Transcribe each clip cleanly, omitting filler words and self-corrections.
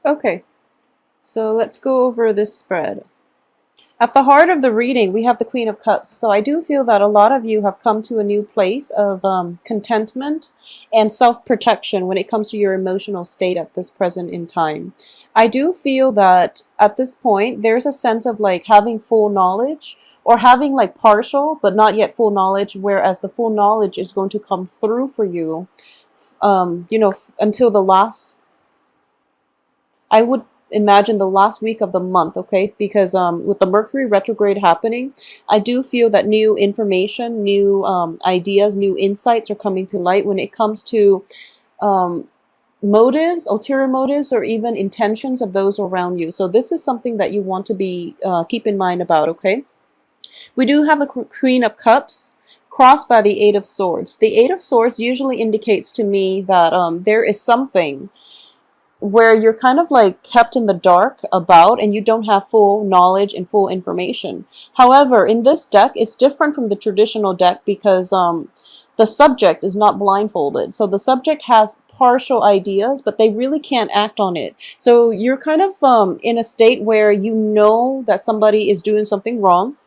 Okay, so let's go over this spread. At the heart of the reading, we have the Queen of Cups. So I do feel that a lot of you have come to a new place of contentment and self-protection when it comes to your emotional state at this present in time. I do feel that at this point, there's a sense of like having full knowledge or having like partial but not yet full knowledge, whereas the full knowledge is going to come through for you, until the last, I would imagine the last week of the month, okay? Because with the Mercury retrograde happening, I do feel that new information, new ideas, new insights are coming to light when it comes to um, motives, ulterior motives, or even intentions of those around you. So this is something that you want to be keep in mind about, okay? We do have the Queen of Cups crossed by the Eight of Swords. The Eight of Swords usually indicates to me that there is something where you're kind of like kept in the dark about and you don't have full knowledge and full information. However, in this deck, it's different from the traditional deck because the subject is not blindfolded. So the subject has partial ideas, but they really can't act on it. So you're kind of in a state where you know that somebody is doing something wrong,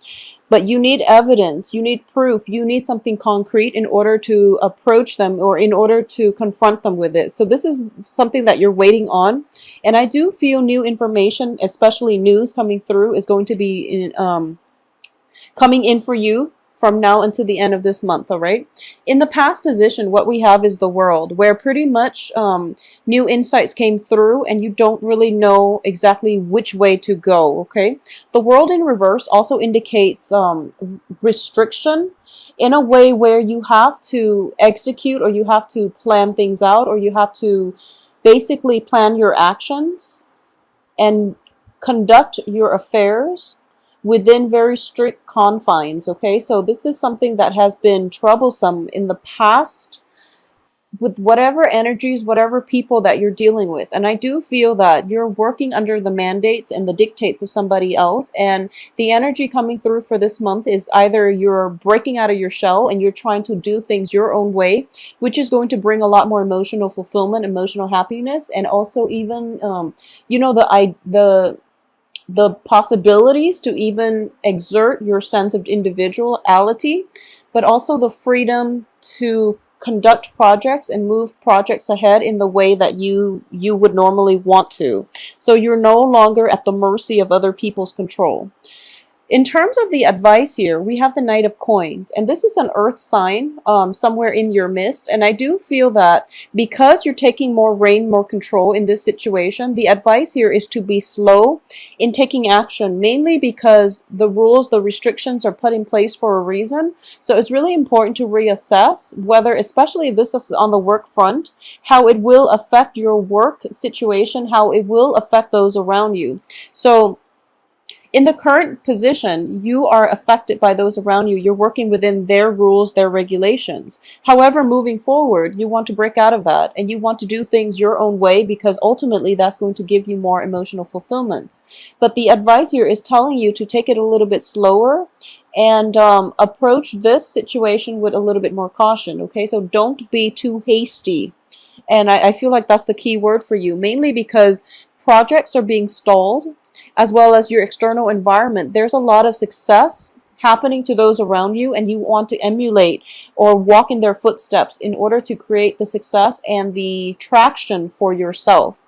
but you need evidence, you need proof, you need something concrete in order to approach them or in order to confront them with it. So this is something that you're waiting on. And I do feel new information, especially news coming through, is going to be coming in for you from now until the end of this month, all right? In the past position, what we have is the world, where pretty much new insights came through and you don't really know exactly which way to go, okay? The world in reverse also indicates restriction in a way where you have to execute or you have to plan things out or you have to basically plan your actions and conduct your affairs within very strict confines, okay? So this is something that has been troublesome in the past with whatever energies, whatever people that you're dealing with. And I do feel that you're working under the mandates and the dictates of somebody else. And the energy coming through for this month is either you're breaking out of your shell and you're trying to do things your own way, which is going to bring a lot more emotional fulfillment, emotional happiness, and also even, the possibilities to even exert your sense of individuality, but also the freedom to conduct projects and move projects ahead in the way that you would normally want to. So you're no longer at the mercy of other people's control. In terms of the advice here, we have the Knight of Coins, and this is an earth sign somewhere in your midst. And I do feel that because you're taking more reign, more control in this situation, the advice here is to be slow in taking action, mainly because the rules, the restrictions are put in place for a reason. So it's really important to reassess whether, especially if this is on the work front, how it will affect your work situation, how it will affect those around you. So in the current position, you are affected by those around you. You're working within their rules, their regulations. However, moving forward, you want to break out of that and you want to do things your own way because ultimately that's going to give you more emotional fulfillment. But the advice here is telling you to take it a little bit slower and approach this situation with a little bit more caution, okay? So don't be too hasty. And I feel like that's the key word for you, mainly because projects are being stalled as well as your external environment. There's a lot of success happening to those around you, and you want to emulate or walk in their footsteps in order to create the success and the traction for yourself.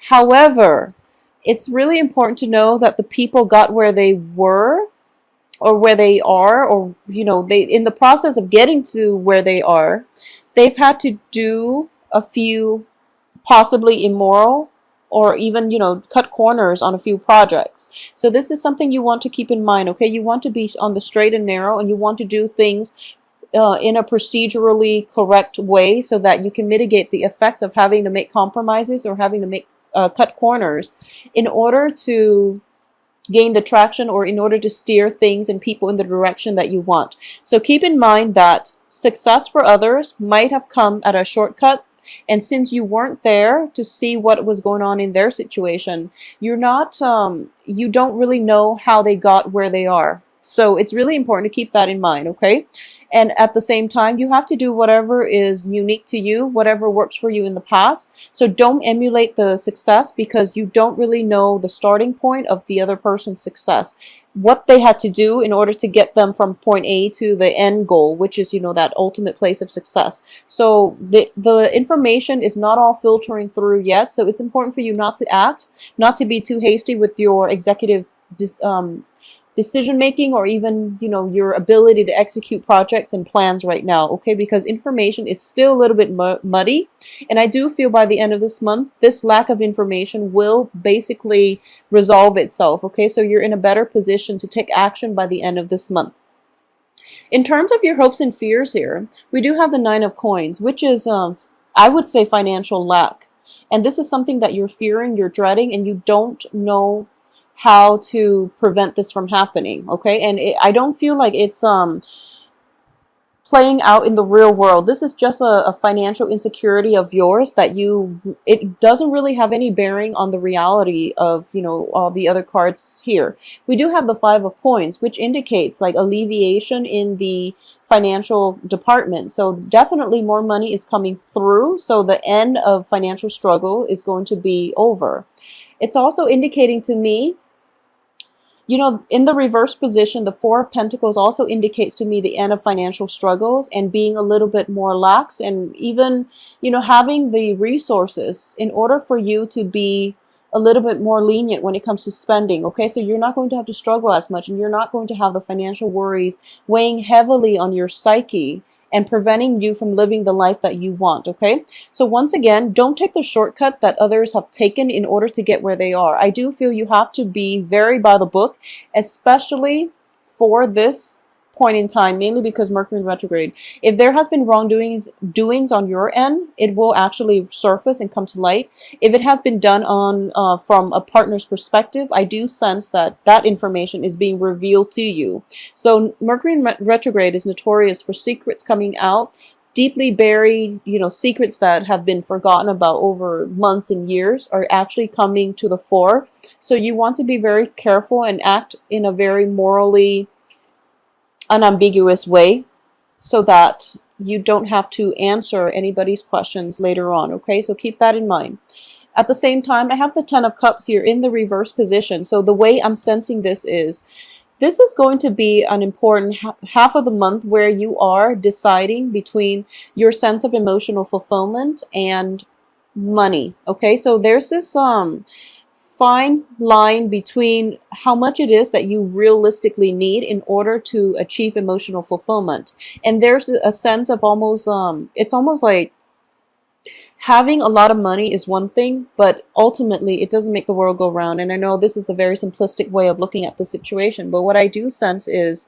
However, it's really important to know that the people got where they were or where they are, or they in the process of getting to where they are, they've had to do a few possibly immoral or even cut corners on a few projects. So this is something you want to keep in mind, okay? You want to be on the straight and narrow, and you want to do things in a procedurally correct way so that you can mitigate the effects of having to make compromises or having to make cut corners in order to gain the traction or in order to steer things and people in the direction that you want. So keep in mind that success for others might have come at a shortcut, and since you weren't there to see what was going on in their situation, you don't really know how they got where they are. So it's really important to keep that in mind, okay? And at the same time, you have to do whatever is unique to you, whatever works for you in the past. So don't emulate the success because you don't really know the starting point of the other person's success, what they had to do in order to get them from point A to the end goal, which is, that ultimate place of success. So the information is not all filtering through yet. So it's important for you not to be too hasty with your executive decision making, or even your ability to execute projects and plans right now, okay? Because information is still a little bit muddy, and I do feel by the end of this month this lack of information will basically resolve itself, okay? So you're in a better position to take action by the end of this month. In terms of your hopes and fears here, we do have the Nine of Coins, which is I would say financial lack. And this is something that you're fearing, you're dreading, and you don't know how to prevent this from happening, okay? And I don't feel like it's playing out in the real world. This is just a financial insecurity of yours that it doesn't really have any bearing on the reality of, all the other cards here. We do have the Five of Coins, which indicates like alleviation in the financial department. So definitely more money is coming through. So the end of financial struggle is going to be over. It's also indicating to me, in the reverse position, the Four of Pentacles also indicates to me the end of financial struggles and being a little bit more lax, and even, having the resources in order for you to be a little bit more lenient when it comes to spending, okay? So you're not going to have to struggle as much, and you're not going to have the financial worries weighing heavily on your psyche and preventing you from living the life that you want, okay? So once again, don't take the shortcut that others have taken in order to get where they are. I do feel you have to be very by the book, especially for this point in time, mainly because Mercury in retrograde. If there has been doings on your end, it will actually surface and come to light. If it has been done on from a partner's perspective, I do sense that that information is being revealed to you. So Mercury in retrograde is notorious for secrets coming out, deeply buried, secrets that have been forgotten about over months and years are actually coming to the fore. So you want to be very careful and act in a very morally unambiguous way so that you don't have to answer anybody's questions later on, okay? So keep that in mind. At the same time, I have the Ten of Cups here in the reverse position. So the way I'm sensing this is going to be an important half of the month where you are deciding between your sense of emotional fulfillment and money, okay? So there's this fine line between how much it is that you realistically need in order to achieve emotional fulfillment. And there's a sense of almost, it's almost like having a lot of money is one thing, but ultimately it doesn't make the world go round. And I know this is a very simplistic way of looking at the situation, but what I do sense is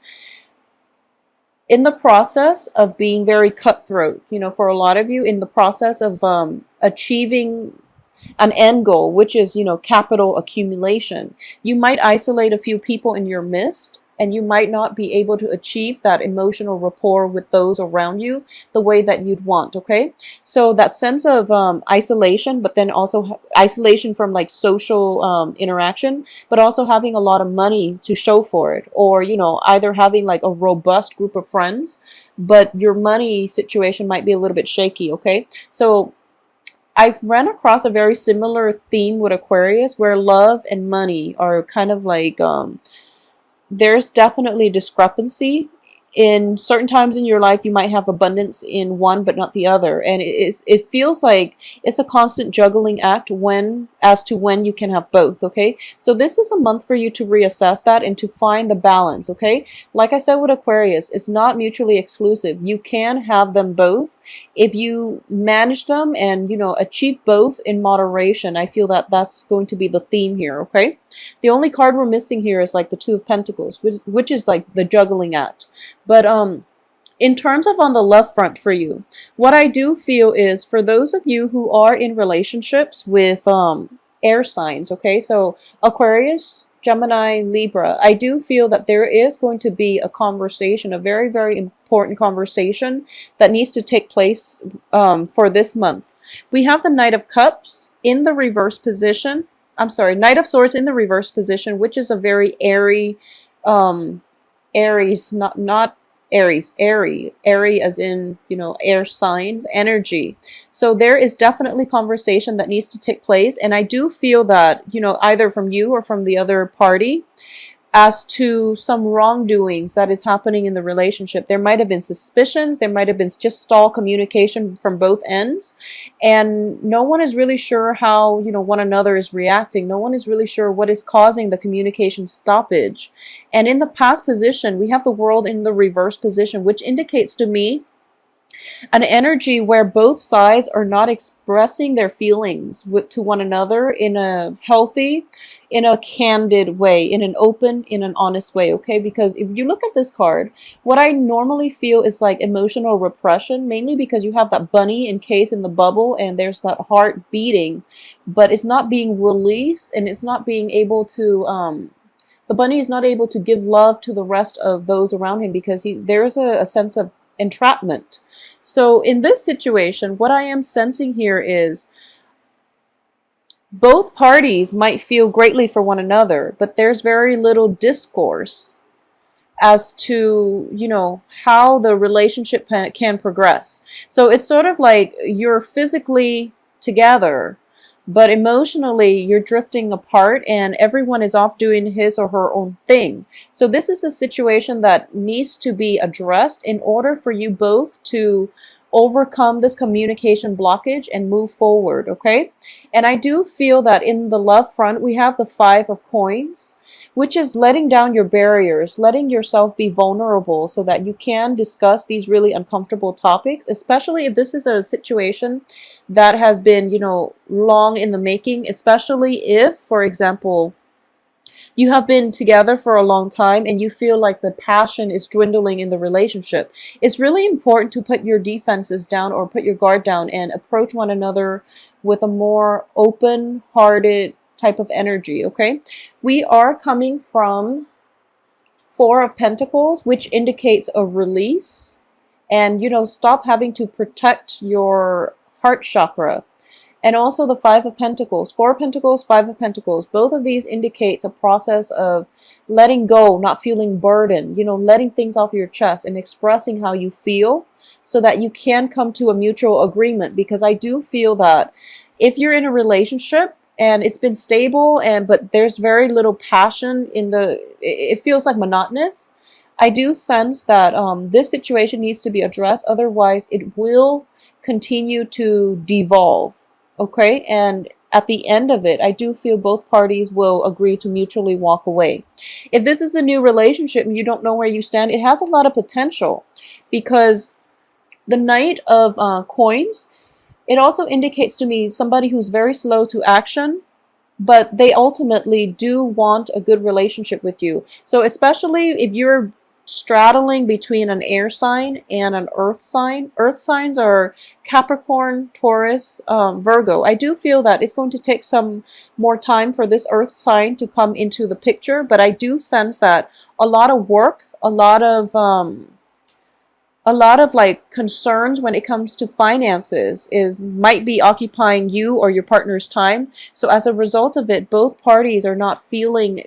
in the process of being very cutthroat, for a lot of you, in the process of achieving an end goal, which is, capital accumulation, you might isolate a few people in your midst, and you might not be able to achieve that emotional rapport with those around you the way that you'd want, okay? So that sense of isolation, but then also isolation from like social interaction, but also having a lot of money to show for it, or, either having like a robust group of friends, but your money situation might be a little bit shaky, okay? So I ran across a very similar theme with Aquarius where love and money are kind of like, there's definitely discrepancy. In certain times in your life, you might have abundance in one but not the other, and it feels like it's a constant juggling act as to when you can have both, okay? So this is a month for you to reassess that and to find the balance, okay? Like I said with Aquarius, it's not mutually exclusive. You can have them both if you manage them and, achieve both in moderation. I feel that that's going to be the theme here, okay? The only card we're missing here is like the Two of Pentacles, which is like the juggling act. But in terms of on the love front for you, what I do feel is for those of you who are in relationships with air signs, okay, so Aquarius, Gemini, Libra, I do feel that there is going to be a conversation, a very, very important conversation that needs to take place for this month. We have the Knight of Cups in the reverse position. I'm sorry, Knight of Swords in the reverse position, which is a very airy Aries, not Aries, airy as in, air signs, energy. So there is definitely conversation that needs to take place. And I do feel that, either from you or from the other party, as to some wrongdoings that is happening in the relationship. There might have been suspicions, there might have been just stall communication from both ends, and no one is really sure how, one another is reacting. No one is really sure what is causing the communication stoppage. And in the past position, we have the world in the reverse position, which indicates to me an energy where both sides are not expressing their feelings to one another in a healthy, in a candid way, in an open, in an honest way, okay? Because if you look at this card, what I normally feel is like emotional repression, mainly because you have that bunny encased in the bubble and there's that heart beating, but it's not being released, and it's not being able to, the bunny is not able to give love to the rest of those around him, because there's a sense of entrapment. So in this situation, what I am sensing here is both parties might feel greatly for one another, but there's very little discourse as to, how the relationship can progress. So it's sort of like you're physically together, but emotionally you're drifting apart, and everyone is off doing his or her own thing. So this is a situation that needs to be addressed in order for you both to overcome this communication blockage and move forward, okay? And I do feel that in the love front, we have the Five of Coins, which is letting down your barriers, letting yourself be vulnerable so that you can discuss these really uncomfortable topics, especially if this is a situation that has been, long in the making, especially if, for example, you have been together for a long time and you feel like the passion is dwindling in the relationship. It's really important to put your defenses down or put your guard down and approach one another with a more open-hearted type of energy, okay? We are coming from Four of Pentacles, which indicates a release, and, stop having to protect your heart chakra. And also the Five of Pentacles, Four of Pentacles, Five of Pentacles. Both of these indicates a process of letting go, not feeling burdened, letting things off your chest and expressing how you feel so that you can come to a mutual agreement. Because I do feel that if you're in a relationship and it's been stable, but there's very little passion it feels like monotonous. I do sense that this situation needs to be addressed. Otherwise, it will continue to devolve. Okay, and at the end of it, I do feel both parties will agree to mutually walk away. If this is a new relationship and you don't know where you stand, it has a lot of potential, because the Knight of Coins, it also indicates to me somebody who's very slow to action, but they ultimately do want a good relationship with you. So especially if you're straddling between an air sign and an earth sign. Earth signs are Capricorn, Taurus, Virgo. I do feel that it's going to take some more time for this earth sign to come into the picture, but I do sense that a lot of work, a lot of like concerns when it comes to finances might be occupying you or your partner's time. So as a result of it, both parties are not feeling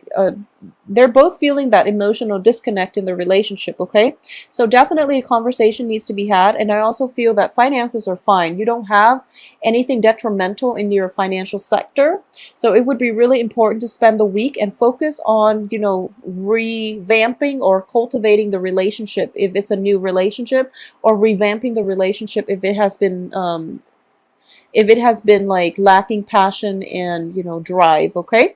they're both feeling that emotional disconnect in the relationship, okay? So definitely a conversation needs to be had. And I also feel that finances are fine. You don't have anything detrimental in your financial sector. So it would be really important to spend the week and focus on, revamping or cultivating the relationship if it's a new relationship, or revamping the relationship if it has been like lacking passion and, drive, okay?